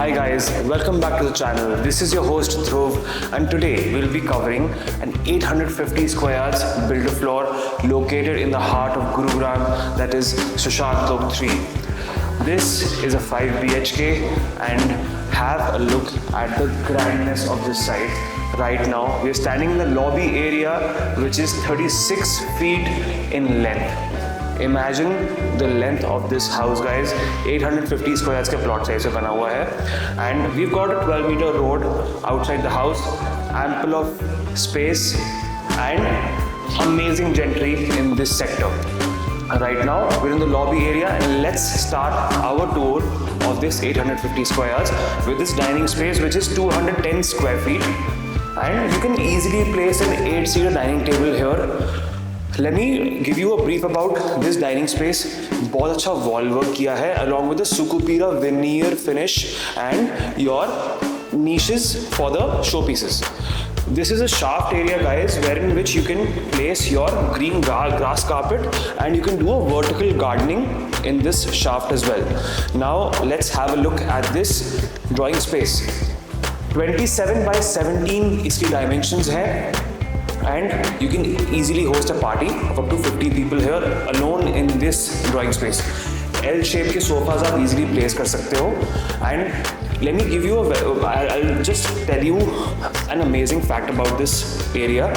Hi guys, welcome back to the channel. This is your host Dhruv, and today we'll be covering an 850 square yards builder floor located in the heart of Gurugram, that is Sushant Lok 3. This is a 5 BHK and have a look at the grandness of this site. Right now, we are standing in the lobby area which is 36 feet in length. Imagine the length of this house guys. 850 square yards के plot size से बना हुआ है, and we've got a 12-meter road outside the house, ample of space and amazing gentry in this sector. Right now we're in the lobby area and let's start our tour of this 850 square yards with this dining space which is 210 square feet, and you can easily place an 8-seater dining table here. Let me give you a brief about this dining space. बहुत अच्छा wall work किया है along with the Sucupira veneer finish and your niches for the showpieces. This is a shaft area guys, wherein which you can place your green grass carpet and you can do a vertical gardening in this shaft as well. Now let's have a look at this drawing space. 27 by 17 इसकी dimensions है. And you can easily host a party of up to 50 people here alone in this drawing space. L shape के sofas आप easily place कर सकते हो. And let me give you I'll just tell you an amazing fact about this area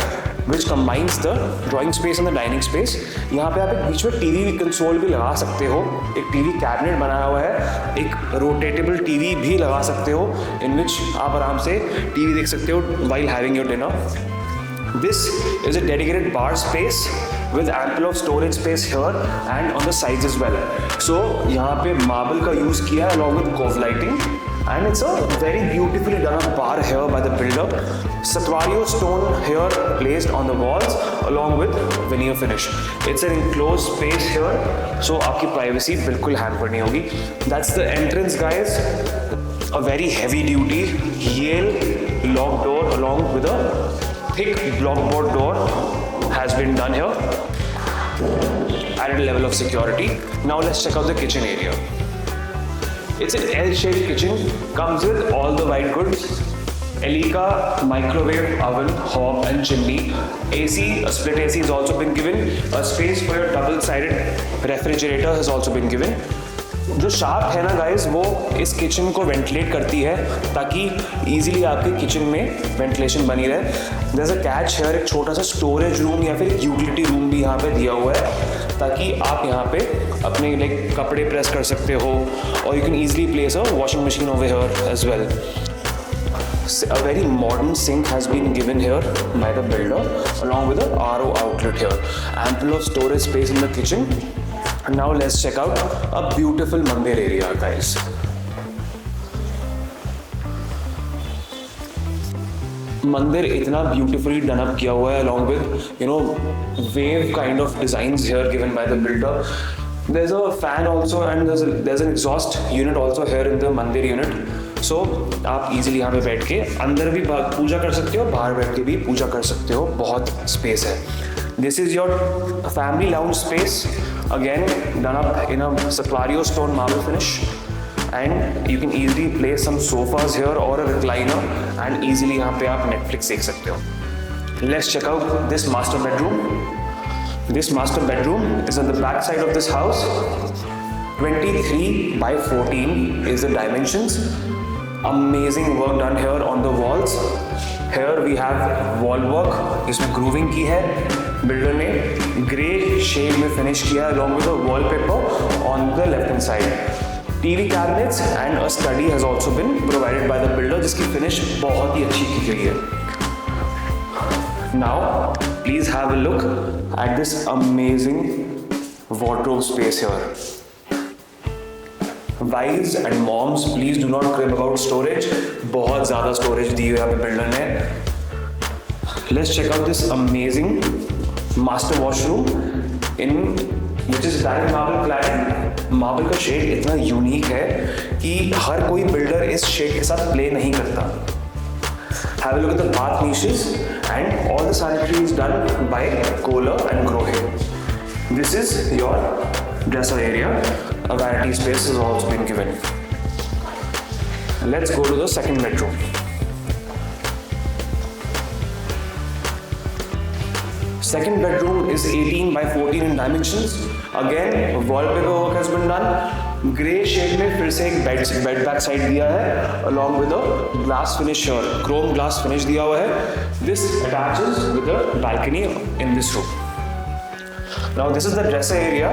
which combines the drawing space and the dining space. यहाँ पे आप एक बीच में TV कंसोल भी लगा सकते हो, एक TV कैबिनेट बनाया हुआ है, एक रोटेटेबल TV भी लगा सकते हो in which आप आराम से TV देख सकते हो while having your dinner. This is a dedicated bar space with ample of storage space here and on the sides as well. So यहाँ पे marble का use किया है along with cove lighting, and it's a very beautifully done up bar here by the builder. Satvario stone here placed on the walls along with veneer finish. It's an enclosed space here, so आपकी privacy बिल्कुल hamper नहीं होगी. That's the entrance guys. A very heavy duty Yale lock door along with a thick blockboard door has been done here. Added level of security. Now let's check out the kitchen area. It's an L-shaped kitchen, comes with all the white goods. Elica microwave, oven, hob and chimney. AC, a split AC has also been given. A space for your double-sided refrigerator has also been given. जो shaft है ना guys, वो इस kitchen को ventilate करती है ताकि easily आपके किचन में वेंटिलेशन बनी रहे. There is a catch here, एक छोटा सा स्टोरेज रूम या फिर यूटिलिटी रूम भी यहाँ पे दिया हुआ है ताकि आप यहाँ पे अपने लाइक कपड़े प्रेस कर सकते हो, और you can easily place a washing machine over here as well. A very modern sink has been given here by the builder along with a RO outlet here. Ample of storage space in the kitchen. Now let's check out a beautiful mandir area guys. मंदिर इतना beautifully done up किया हुआ है along with wave kind of designs here given by the builder. There's a fan also and there's an exhaust unit also here in the mandir unit. So आप easily यहाँ पे बैठ के अंदर भी पूजा कर सकते हो, बाहर बैठ के भी पूजा कर सकते हो, बहुत space है. This is your family lounge space, again done up in a Satvario stone marble finish, and you can easily place some sofas here or a recliner and easily यहाँ पे आप Netflix देख सकते हो. Let's check out this master bedroom. This master bedroom is on the back side of this house. 23 by 14 is the dimensions. Amazing work done here on the walls. Here we have wall work, इसमें grooving की है. Builder ने grey shade में finish किया along with a wallpaper on the left hand side. TV cabinets and a study has also been provided by the builder जिसकी finish बहुत ही अच्छी की गई है. Now please have a look at this amazing wardrobe space here. Wives and moms, please do not crib about storage. बहुत ज़्यादा storage दी हुई है यहाँ पे बिल्डर ने. Let's check out this amazing master washroom in which is direct marble cladding. Marble का shade इतना unique है कि हर कोई बिल्डर इस शेड के साथ प्ले नहीं करता. Have a look at the bath niches and all the sanitary is done by Kohler and Grohe. This is your dresser area. A vanity space has also been given. let's go to the second bedroom. Second bedroom is 18 by 14 in dimensions. Again, wallpaper work has been done. Grey shade में फिर से एक bed back side दिया है, along with a glass finish here, chrome glass finish दिया हुआ है. This attaches with a balcony in this room. Now this is the dresser area.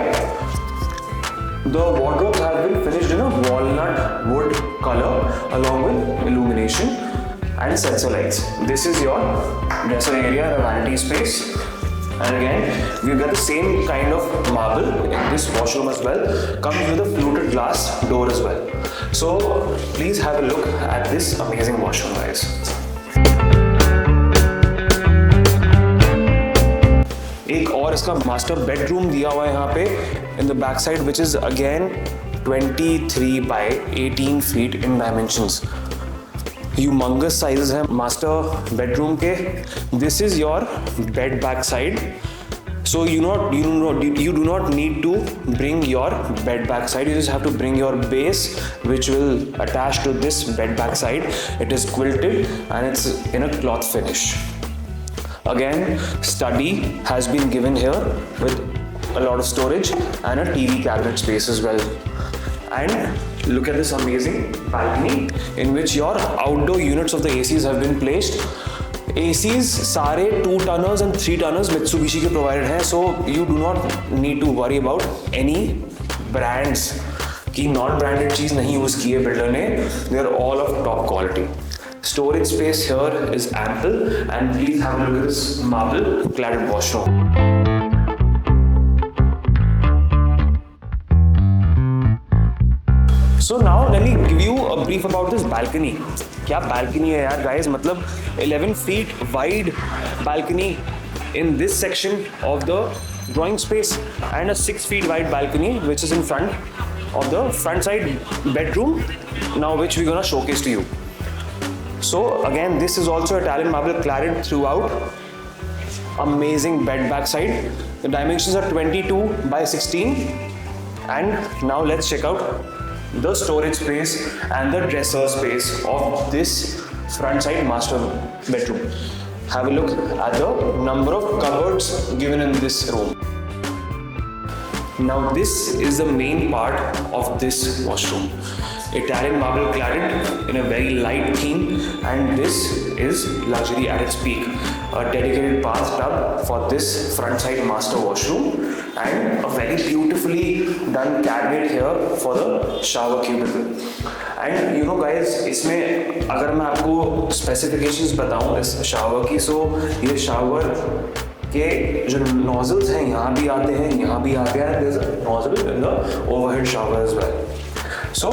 The wardrobes have been finished in a walnut wood color, along with illumination and sensor lights. This is your dresser area, a vanity space. And again, we've got the same kind of marble in this washroom as well. Comes with a fluted glass door as well. So please have a look at this amazing washroom, guys. एक और इसका master bedroom दिया हुआ है यहाँ पे in the back side, which is again 23 by 18 feet in dimensions. Humongous sizes है master bedroom के. This is your bed back side. So you do not need to bring your bed back side. You just have to bring your base, which will attach to this bed back side. It is quilted and it's in a cloth finish. Again, study has been given here with a lot of storage and a TV cabinet space as well. And look at this amazing balcony in which your outdoor units of the ACs have been placed. ACs सारे 2-tonners and 3-tonners Mitsubishi के provided हैं, so you do not need to worry about any brands की non-branded चीज़ नहीं use की है builder ने. They are all of top quality. Storage space here is ample, and please have a look at this marble cladded washroom. So now let me give you a brief about this balcony. क्या balcony है यार guys, मतलब 11 feet wide balcony in this section of the drawing space, and a 6 feet wide balcony which is in front of the front side bedroom, now which we're gonna showcase to you. So again, this is also Italian marble cladded throughout. Amazing bed back side. The dimensions are 22 by 16. And now let's check out the storage space and the dresser space of this front side master bedroom. Have a look at the number of cupboards given in this room. Now this is the main part of this washroom. Italian marble cladded in a very light theme, and this is luxury at its peak. A dedicated bathtub for this front side master washroom, and a very beautifully done cabinet here for the shower cubicle. And you know guys, इसमें अगर मैं आपको specifications बताऊँ इस shower की, so ये shower के जो nozzles हैं यहाँ भी आते हैं, यहाँ भी आते हैं. There's a nozzle in the overhead shower as well. So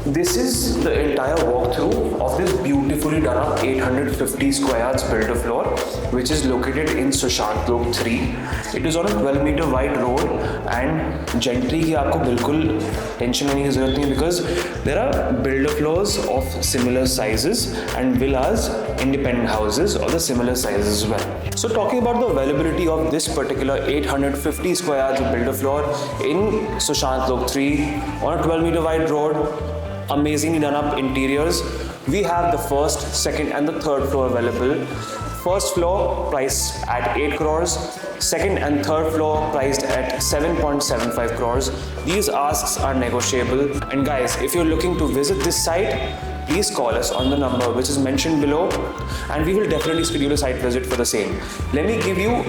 this is the entire walkthrough of this beautifully done up 850 square yards builder floor, which is located in Sushant Lok 3. It is on a 12-meter wide road, and gentry की आपको बिल्कुल tension लेने की जरूरत नहीं, because there are builder floors of similar sizes and villas, independent houses of the similar sizes as well. So talking about the availability of this particular 850 square yards of builder floor in Sushant Lok 3 on a 12-meter wide road, amazingly done up interiors. We have the first, second and the third floor available. First floor priced at 8 crores, second and third floor priced at 7.75 crores. These asks are negotiable. And guys, if you're looking to visit this site, please call us on the number which is mentioned below, and we will definitely schedule a site visit for the same. Let me give you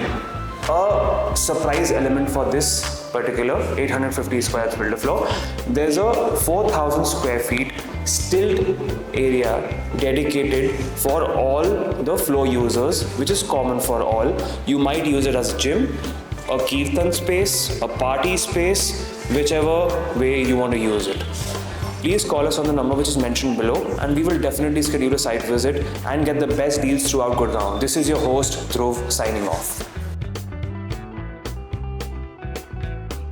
a surprise element for this particular 850 square builder floor. There's a 4,000 square feet stilt area dedicated for all the floor users, which is common for all. You might use it as a gym, a kirtan space, a party space, whichever way you want to use it. Please call us on the number which is mentioned below, and we will definitely schedule a site visit and get the best deals throughout Gurgaon. This is your host Dhruv signing off.